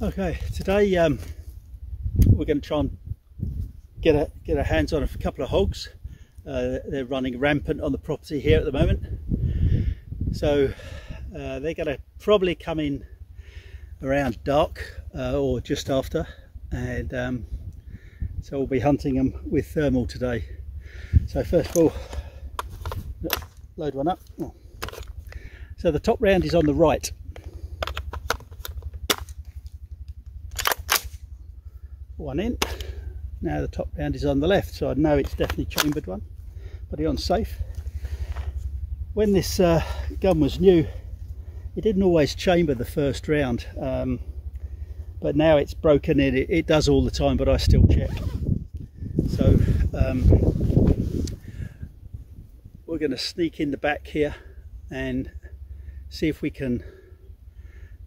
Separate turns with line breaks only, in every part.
Okay, today we're going to try and get our hands on a couple of hogs. They're running rampant on the property here at the moment, so they're going to probably come in around dark or just after, and so we'll be hunting them with thermal today. So first of all, load one up. So the top round is on the right. One in. Now the top round is on the left, so I know it's definitely chambered one. Put it on safe. When this gun was new, it didn't always chamber the first round, but now it's broken in. It does all the time, but I still check. So we're going to sneak in the back here and see if we can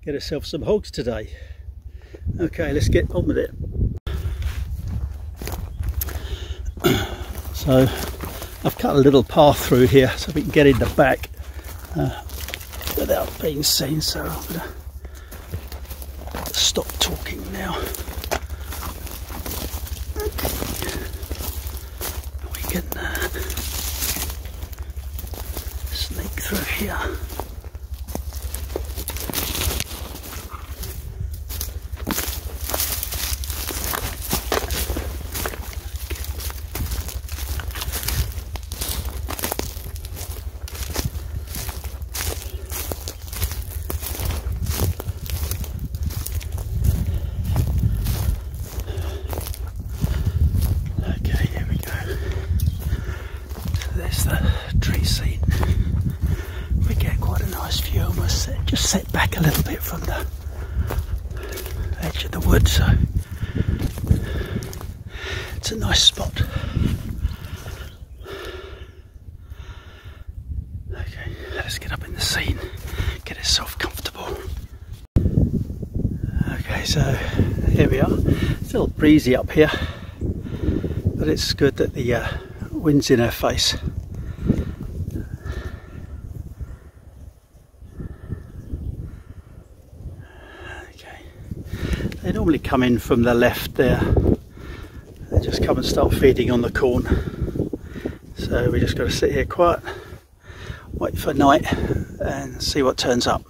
get ourselves some hogs today. Okay, let's get on with it. So I've cut a little path through here so we can get in the back without being seen, so I'm going to stop talking now. Okay. We can sneak through here. Just set back a little bit from the edge of the wood, so it's a nice spot. Okay, let's get up in the scene, get ourselves comfortable. Okay, so here we are. It's a little breezy up here, but it's good that the wind's in our face. They normally come in from the left there. They just come and start feeding on the corn. So we just got to sit here quiet, wait for night and see what turns up.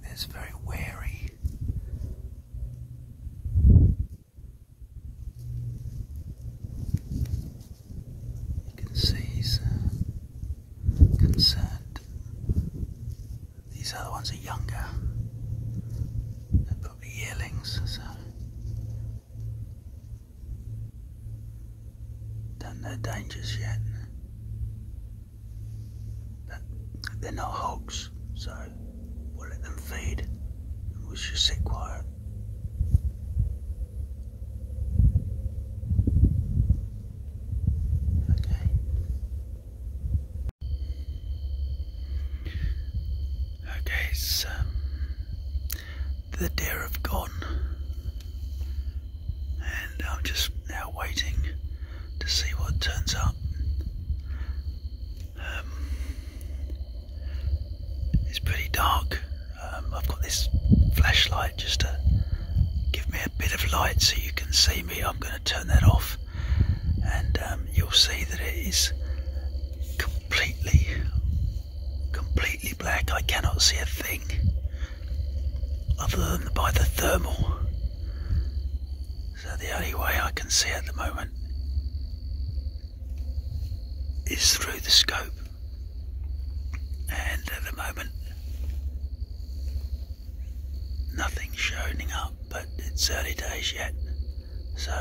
It's very wary. You can see he's concerned. These other ones are younger. They're probably yearlings, so don't know dangers yet. But they're not hogs, so we'll let them feed and we'll just sit quiet. Okay. Okay, so the deer have gone and I'm just now waiting to see what turns up. It's pretty dark. I've got this flashlight just to give me a bit of light so you can see me. I'm going to turn that off, and you'll see that it is completely black. I cannot see a thing other than by the thermal. So the only way I can see at the moment is through the scope, and at the moment nothing's shining up, but it's early days yet, so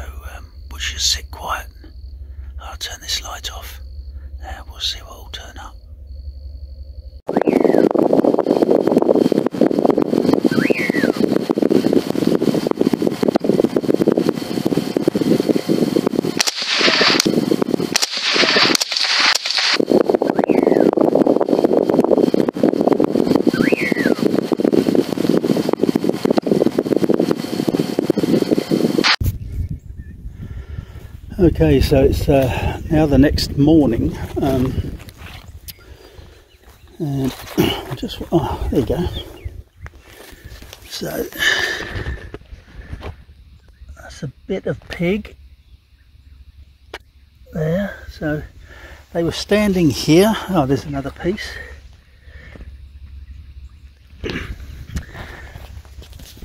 we'll just sit quiet. I'll turn this light off and we'll see what will turn up. Okay, so it's now the next morning, and I just, oh, there you go. So that's a bit of pig there. So they were standing here. Oh, there's another piece.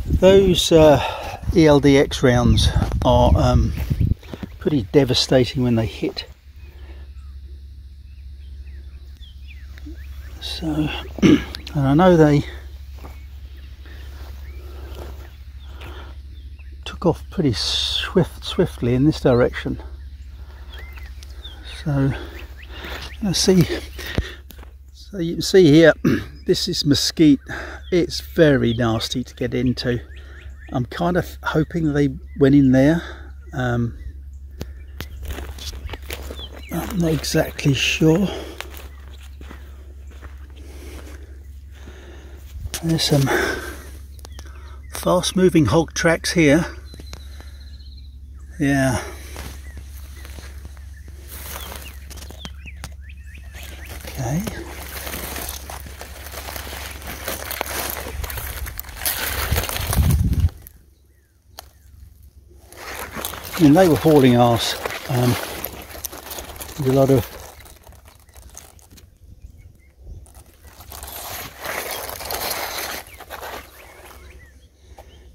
Those ELDX rounds are pretty devastating when they hit. So, and I know they took off pretty swiftly in this direction. So, let's see. So you can see here, this is mesquite. It's very nasty to get into. I'm kind of hoping they went in there. I'm not exactly sure. There's some fast moving hog tracks here. Yeah. Okay. I mean, they were hauling arse. There's a lot of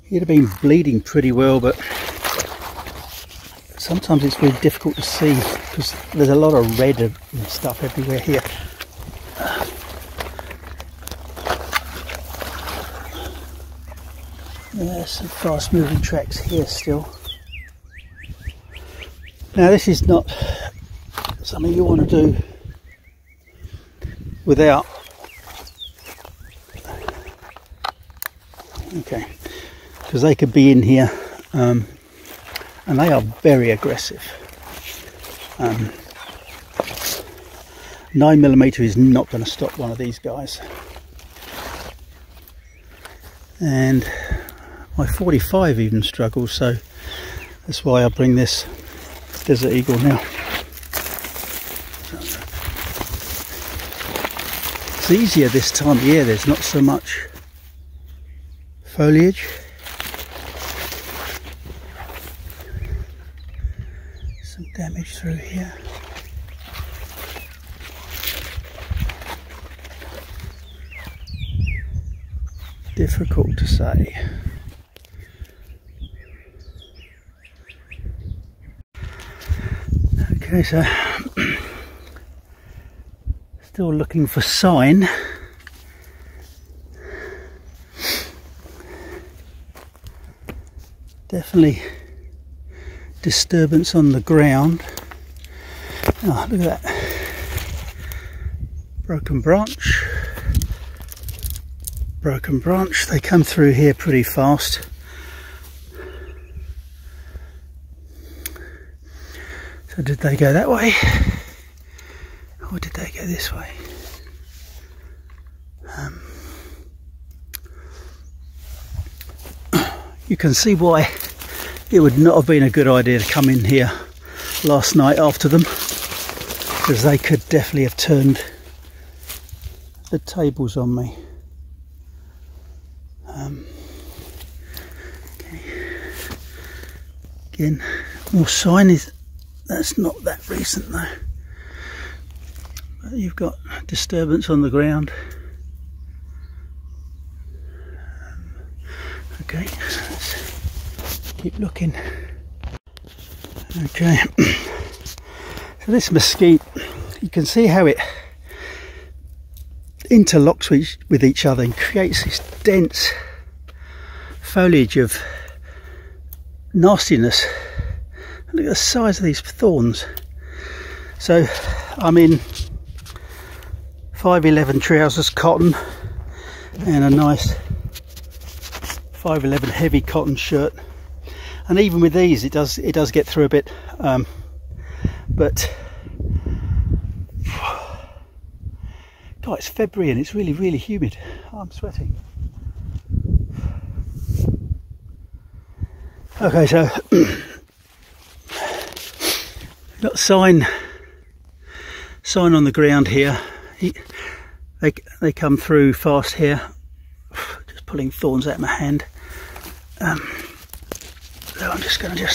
he'd have been bleeding pretty well, but sometimes it's very difficult to see because there's a lot of red and stuff everywhere here. There's some fast moving tracks here still. Now this is not something you want to do without, okay, because they could be in here, and they are very aggressive. 9mm is not going to stop one of these guys, and my 45 even struggles, so that's why I bring this Desert Eagle now. It's easier this time of year, there's not so much foliage. Some damage through here. Difficult to say. Okay, so still looking for sign. Definitely disturbance on the ground. Oh, look at that. Broken branch. Broken branch. They come through here pretty fast. So did they go that way? Or did they go this way? You can see why it would not have been a good idea to come in here last night after them, because they could definitely have turned the tables on me. Okay. Again, more sign is that's not that recent though. But you've got disturbance on the ground. Okay, let's keep looking. Okay, so this mesquite, you can see how it interlocks with each other and creates this dense foliage of nastiness. Look at the size of these thorns. So I'm in 511 trousers cotton and a nice 511 heavy cotton shirt, and even with these it does get through a bit, but God, it's February and it's really humid. I'm sweating. Okay, so got sign on the ground here. They come through fast here. Just pulling thorns out of my hand. So I'm just going to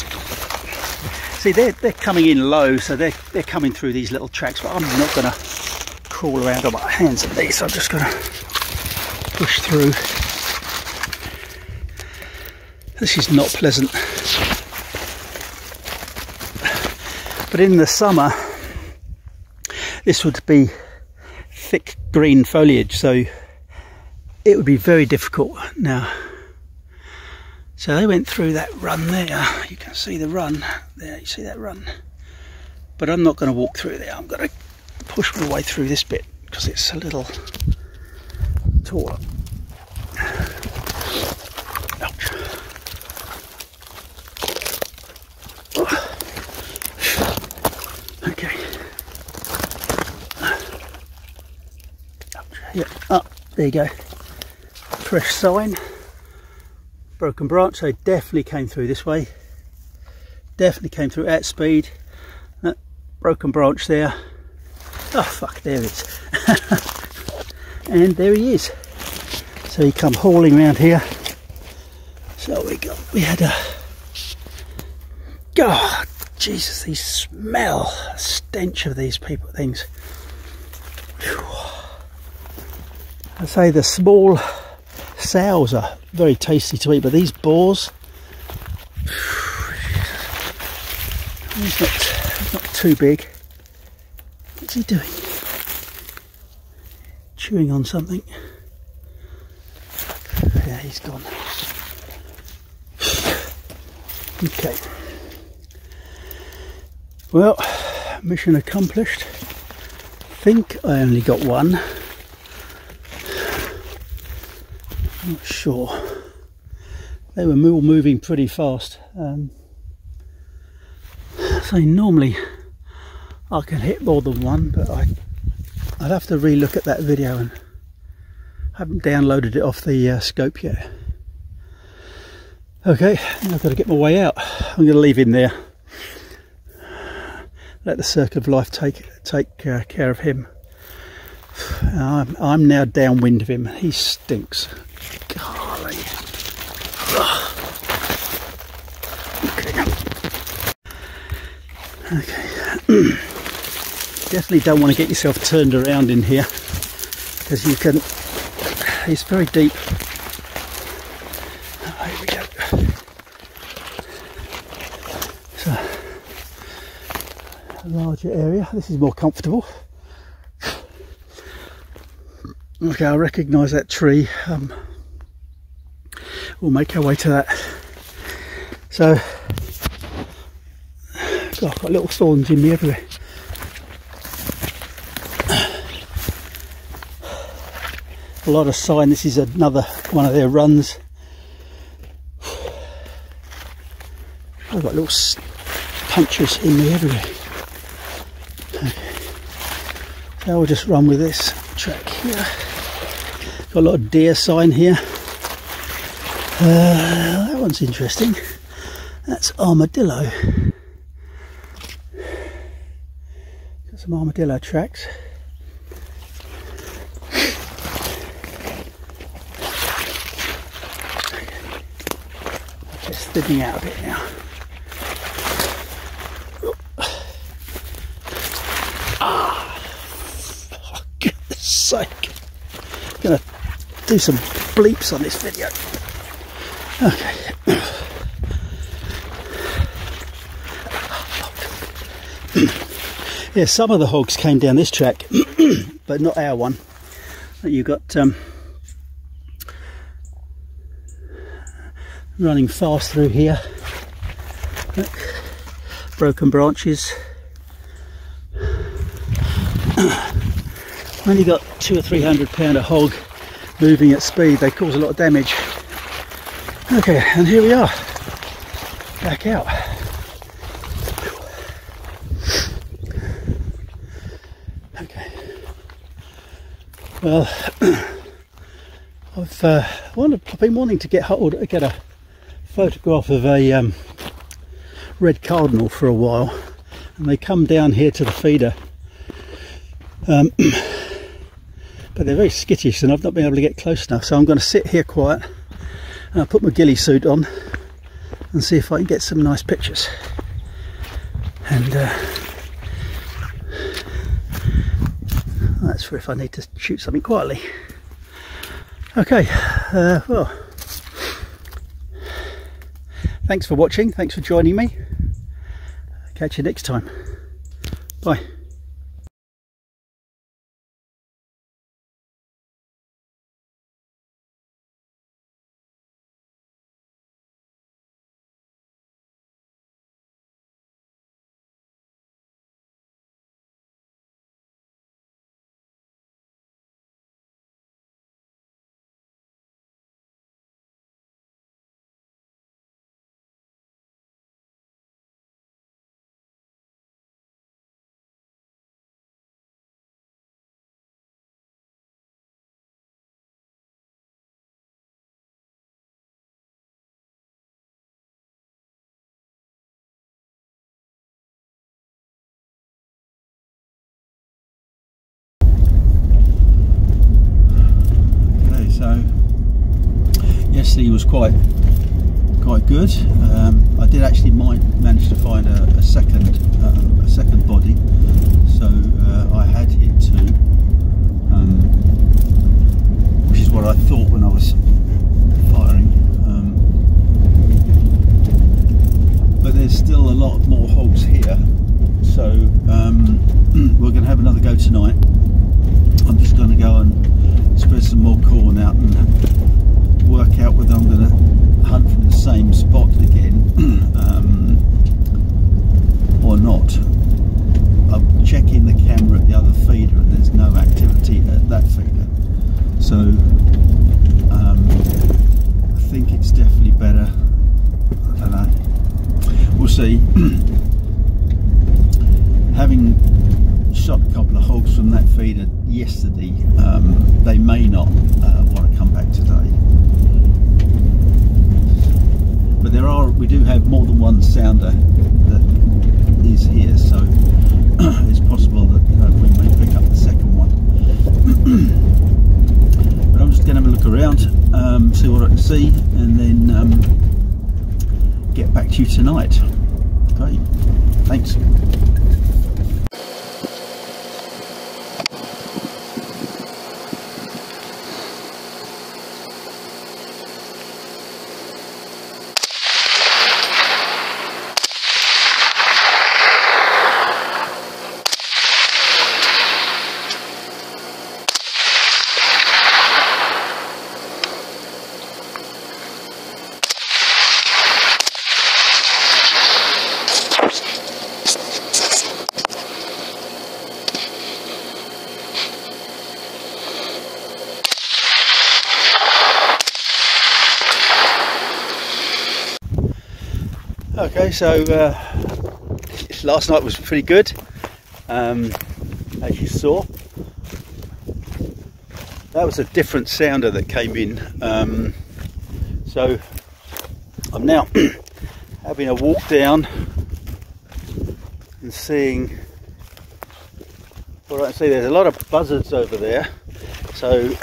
see they're coming in low, so they're coming through these little tracks. But I'm not going to crawl around on my hands at these. I'm just going to push through. This is not pleasant. But in the summer, this would be thick green foliage, so it would be very difficult now. So they went through that run there. You can see the run there. You see that run? But I'm not going to walk through there. I'm going to push my way through this bit because it's a little taller. Ouch. Okay. Yeah. Oh, there you go. Fresh sign. Broken branch. So definitely came through this way. Definitely came through at speed. Broken branch there. Oh fuck! There it is. And there he is. So he come hauling around here. So we had a. God, Jesus! These smell, the stench of these things. Whew. I say the small sows are very tasty to eat, but these boars, he's not too big. What's he doing? Chewing on something. Yeah, he's gone. Okay. Well, mission accomplished. I think I only got one. I'm not sure. They were all moving pretty fast. So normally I can hit more than one, but I'd have to re-look at that video, and I haven't downloaded it off the scope yet. Okay, now I've got to get my way out. I'm going to leave him there. Let the circle of life take care of him. I'm now downwind of him. He stinks. Golly. Okay. Definitely don't want to get yourself turned around in here, because you can. It's very deep. Oh, here we go. So, a larger area. This is more comfortable. Okay, I recognise that tree. We'll make our way to that. So, God, I've got little thorns in me everywhere. A lot of sign. This is another one of their runs. I've got little punctures in me everywhere. Okay. So I'll just run with this track here. Got a lot of deer sign here. That one's interesting. That's armadillo. Got some armadillo tracks. thinning out a bit now. Ah, for goodness sake. I'm going to do some bleeps on this video. Okay. Yeah, some of the hogs came down this track, but not our one. You got running fast through here. Look, broken branches. When you got 200 or 300 pounder hog moving at speed, they cause a lot of damage. Okay, and here we are, back out. Okay. Well, I've been wanting to get a photograph of a red cardinal for a while, and they come down here to the feeder, but they're very skittish and I've not been able to get close enough, so I'm going to sit here quiet and I'll put my ghillie suit on and see if I can get some nice pictures. And that's for if I need to shoot something quietly. Okay, well, thanks for watching, thanks for joining me. Catch you next time. Bye. So yesterday was quite good. I did actually manage to find a second body, so I had hit 2, which is what I thought when I was firing. But there's still a lot more hogs here, so we're going to have another go tonight. I'm just going to go and spread some more corn out and work out whether I'm going to hunt from the same spot again or not. I'm checking the camera at the other feeder and there's no activity at that feeder, so I think it's definitely better. I don't know, we'll see. Having shot a couple of hogs from that feeder yesterday, they may not want to come back today, but we do have more than one sounder that is here, so it's possible that we may pick up the second one. But I'm just going to have a look around, see what I can see, and then get back to you tonight. Okay, thanks. Okay, so last night was pretty good, as you saw. That was a different sounder that came in, so I'm now having a walk down and seeing what I can see. There's a lot of buzzards over there, so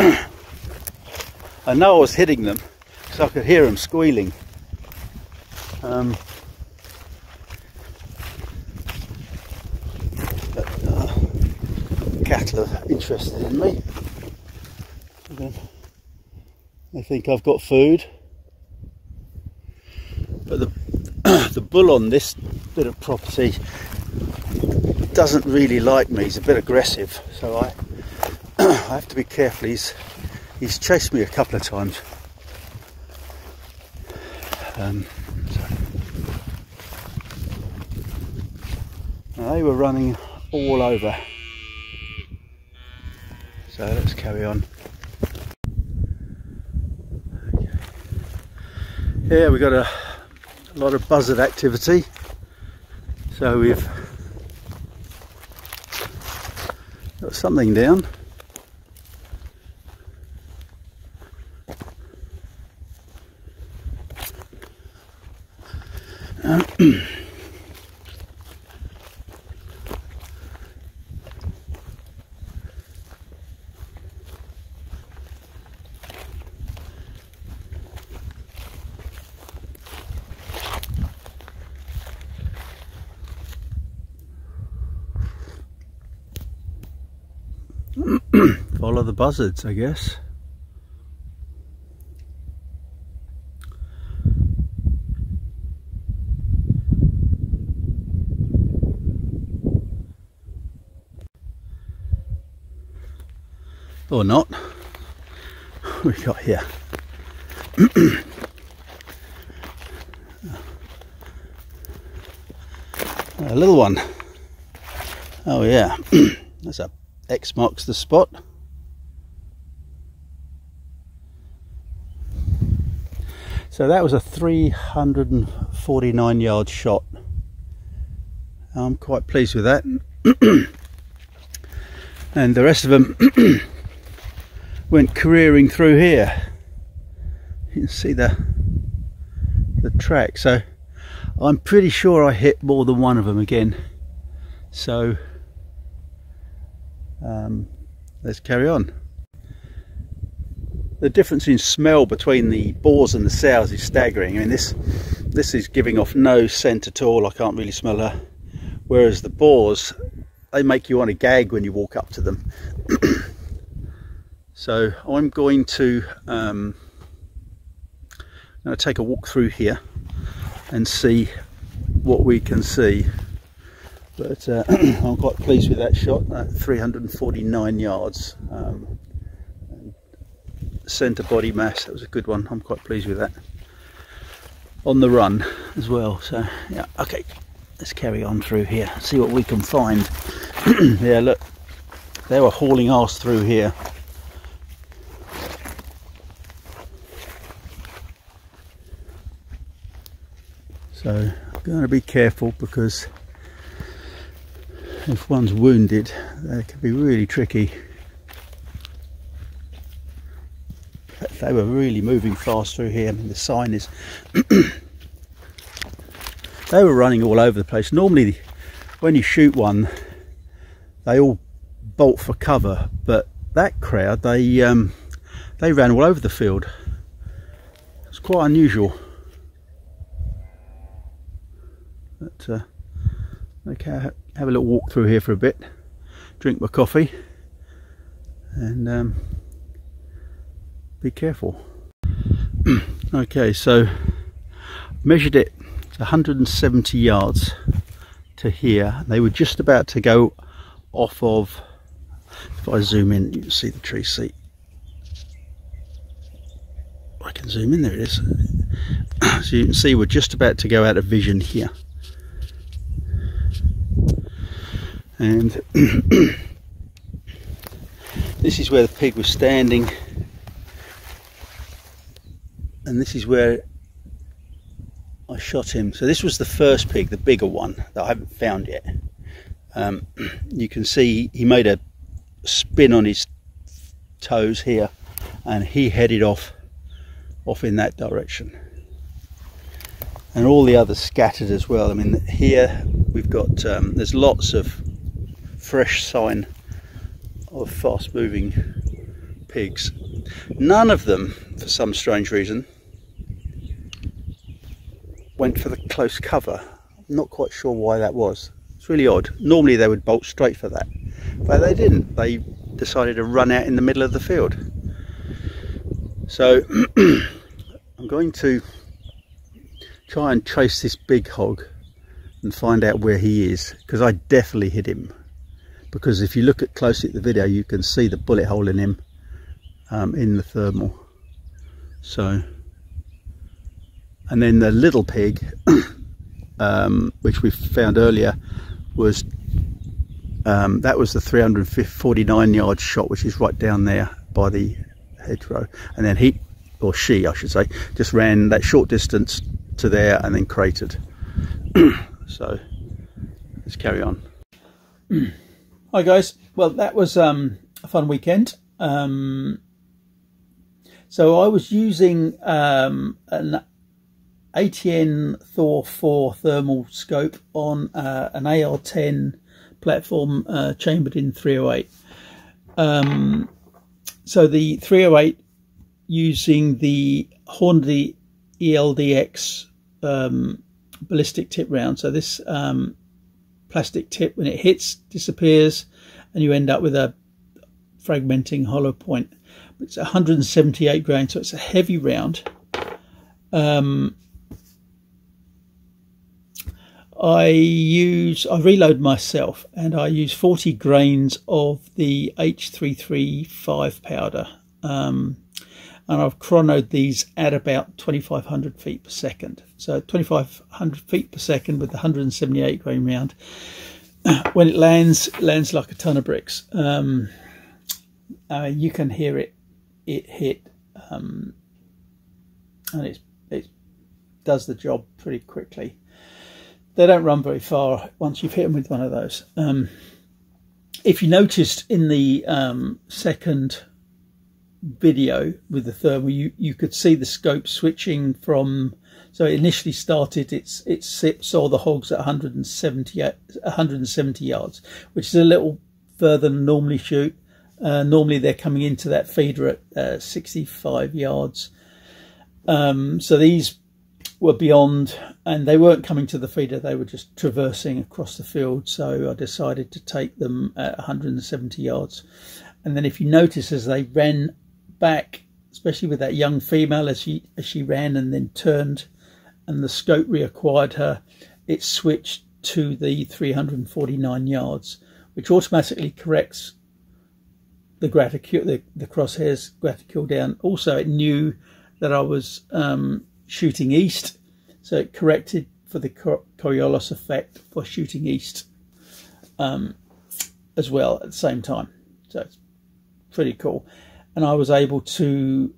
I know I was hitting them because I could hear them squealing. Cattle are interested in me. They think I've got food, but the bull on this bit of property doesn't really like me. He's a bit aggressive, so I have to be careful. He's chased me a couple of times. Now they were running all over, so let's carry on. Okay. Yeah, we've got a lot of buzzard activity, so we've got something down. Follow the buzzards, I guess. Or not. What we got here? A little one. Oh yeah, that's a X marks the spot. So that was a 349 yard shot. I'm quite pleased with that. And the rest of them went careering through here. You can see the track. So I'm pretty sure I hit more than one of them again. So let's carry on. The difference in smell between the boars and the sows is staggering. I mean, this is giving off no scent at all. I can't really smell her. Whereas the boars, they make you want to gag when you walk up to them. So I'm going to take a walk through here and see what we can see. But I'm quite pleased with that shot, 349 yards. Centre body mass, that was a good one. I'm quite pleased with that. On the run as well. So yeah, okay, let's carry on through here, see what we can find. Yeah, look, they were hauling arse through here. So I'm going to be careful, because if one's wounded, that can be really tricky. They were really moving fast through here. I mean, the sign is they were running all over the place. Normally when you shoot one, they all bolt for cover, but that crowd, they ran all over the field. It's quite unusual. But okay, have a little walk through here for a bit, drink my coffee, and be careful. Okay, so measured it, it's 170 yards to here. They were just about to go off of, if I zoom in, you can see the tree seat. I can zoom in, there it is. So you can see we're just about to go out of vision here. And this is where the pig was standing, and this is where I shot him. So this was the first pig, the bigger one that I haven't found yet. You can see he made a spin on his toes here, and he headed off in that direction. And all the others scattered as well. I mean, here we've got there's lots of fresh sign of fast moving pigs. None of them, for some strange reason, went for the close cover. I'm not quite sure why that was. It's really odd. Normally they would bolt straight for that, but they didn't. They decided to run out in the middle of the field. So I'm going to try and trace this big hog and find out where he is, because I definitely hit him. Because if you look at closely at the video, you can see the bullet hole in him in the thermal. So, and then the little pig, which we found earlier, was that was the 349 yard shot, which is right down there by the hedgerow. And then he, or she I should say, just ran that short distance to there and then cratered. So let's carry on. Hi guys, well that was a fun weekend. So I was using an ATN Thor4 Thermal scope on an AR10 platform chambered in 308. So the 308 using the Hornady ELDX ballistic tip round. So this plastic tip, when it hits, disappears, and you end up with a fragmenting hollow point. It's 178 grain, so it's a heavy round. I reload myself, and I use 40 grains of the H335 powder, and I've chronoed these at about 2,500 feet per second. So 2,500 feet per second with the 178 grain round. When it lands like a ton of bricks. You can hear it hit, and it does the job pretty quickly. They don't run very far once you've hit them with one of those. If you noticed in the second video with the thermal, you could see the scope switching from, so it initially started its saw the hogs at 170 yards, which is a little further than normally shoot. Normally they're coming into that feeder at 65 yards. So these were beyond, and they weren't coming to the feeder, they were just traversing across the field. So I decided to take them at 170 yards. And then if you notice, as they ran back, especially with that young female, as she ran and then turned and the scope reacquired her, it switched to the 349 yards, which automatically corrects the graticule, the crosshairs graticule down. Also, it knew that I was shooting east, so it corrected for the Coriolis effect for shooting east as well at the same time. So it's pretty cool. And I was able to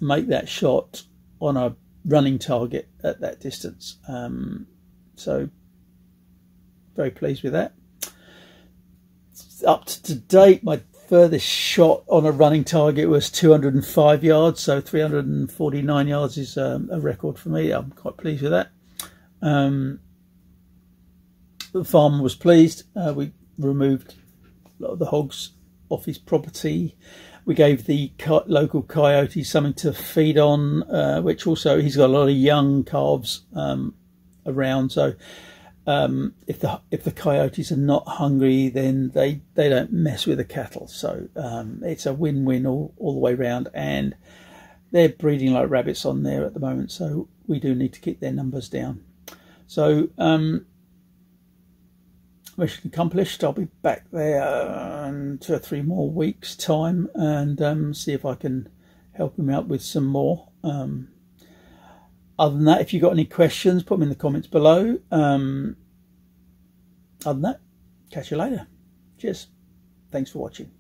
make that shot on a running target at that distance. So very pleased with that. Up to date, my furthest shot on a running target was 205 yards, so 349 yards is a record for me. I'm quite pleased with that. The farmer was pleased. We removed a lot of the hogs off his property. We gave the local coyote something to feed on, which also, he's got a lot of young calves around, so if the coyotes are not hungry, then they don't mess with the cattle. So it's a win-win all the way around, and they're breeding like rabbits on there at the moment, so we do need to keep their numbers down. So mission accomplished. I'll be back there in 2 or 3 more weeks time, and see if I can help him out with some more. Other than that, if you've got any questions, put them in the comments below. Other than that, catch you later. Cheers. Thanks for watching.